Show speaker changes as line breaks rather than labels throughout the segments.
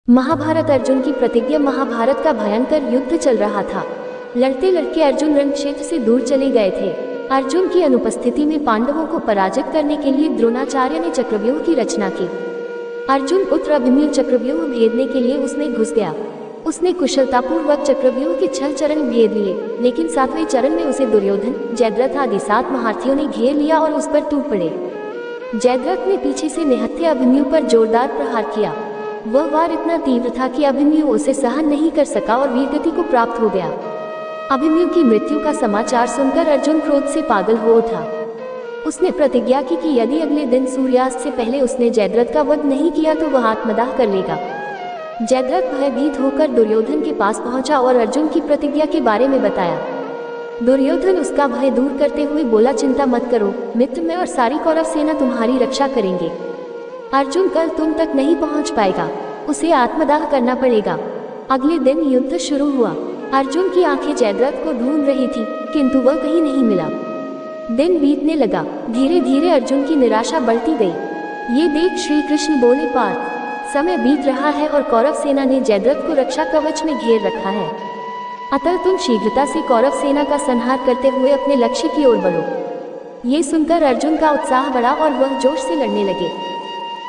महाभारत अर्जुन की प्रतिज्ञा। महाभारत का भयंकर युद्ध चल रहा था। लड़ते लड़के अर्जुन रण क्षेत्र से दूर चले गए थे। अर्जुन की अनुपस्थिति में पांडवों को पराजित करने के लिए द्रोणाचार्य ने चक्रव्यूह की रचना की। अर्जुन पुत्र अभिमन्यु चक्रव्यूह भेदने के लिए उसमें घुस गया। उसने कुशलतापूर्वक चक्रव्यूह के 6 चरण भेद लिए, लेकिन 7वें चरण में उसे दुर्योधन, जयद्रथ आदि 7 महारथियों ने घेर लिया और उस पर टूट पड़े। जयद्रथ ने पीछे से निहत्थे अभिमन्यु पर जोरदार प्रहार किया। वह वार इतना तीव्र था कि अभिमन्यु उसे सहन नहीं कर सका और वीरगति को प्राप्त हो गया। अभिमन्यु की मृत्यु का समाचार सुनकर अर्जुन क्रोध से पागल हो उठा। उसने प्रतिज्ञा की कि यदि अगले दिन सूर्यास्त से पहले उसने जयद्रथ का वध नहीं किया तो वह आत्मदाह कर लेगा। जयद्रथ भयभीत होकर दुर्योधन के पास पहुंचा और अर्जुन की प्रतिज्ञा के बारे में बताया। दुर्योधन उसका भय दूर करते हुए बोला, चिंता मत करो मित्र, मैं और सारी कौरव सेना तुम्हारी रक्षा करेंगे। अर्जुन कल तुम तक नहीं पहुंच पाएगा, उसे आत्मदाह करना पड़ेगा। अगले दिन युद्ध शुरू हुआ। अर्जुन की आंखें जयद्रथ को ढूंढ रही थी, किंतु वह कहीं नहीं मिला। दिन बीतने लगा। धीरे धीरे अर्जुन की निराशा बढ़ती गई। ये देख श्री कृष्ण बोले, पार्थ, समय बीत रहा है और कौरव सेना ने जयद्रथ को रक्षा कवच में घेर रखा है। अतः तुम शीघ्रता से कौरव सेना का संहार करते हुए अपने लक्ष्य की ओर बढ़ो। ये सुनकर अर्जुन का उत्साह बढ़ा और वह जोश से लड़ने लगे,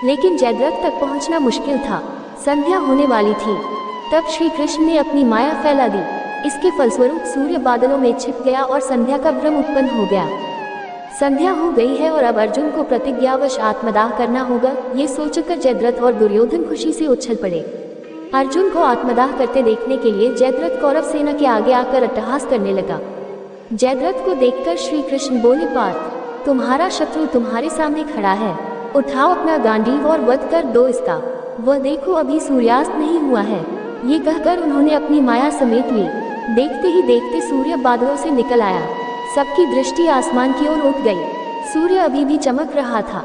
लेकिन जयद्रथ तक पहुंचना मुश्किल था। संध्या होने वाली थी। तब श्री कृष्ण ने अपनी माया फैला दी। इसके फलस्वरूप सूर्य बादलों में छिप गया और संध्या का भ्रम उत्पन्न हो गया। संध्या हो गई है और अब अर्जुन को प्रतिज्ञावश आत्मदाह करना होगा। ये सोचकर जयद्रथ और दुर्योधन खुशी से उछल पड़े। अर्जुन को आत्मदाह करते देखने के लिए जयद्रथ कौरव सेना के आगे आकर अट्टहास करने लगा। जयद्रथ को देखकर श्री कृष्ण बोले, पार्थ, तुम्हारा शत्रु तुम्हारे सामने खड़ा है, उठाओ अपना गांडीव और वध कर दो इसका। वह देखो अभी सूर्यास्त नहीं हुआ है। ये कहकर उन्होंने अपनी माया समेट ली। देखते ही देखते सूर्य बादलों से निकल आया। सबकी दृष्टि आसमान की ओर उठ गई। सूर्य अभी भी चमक रहा था।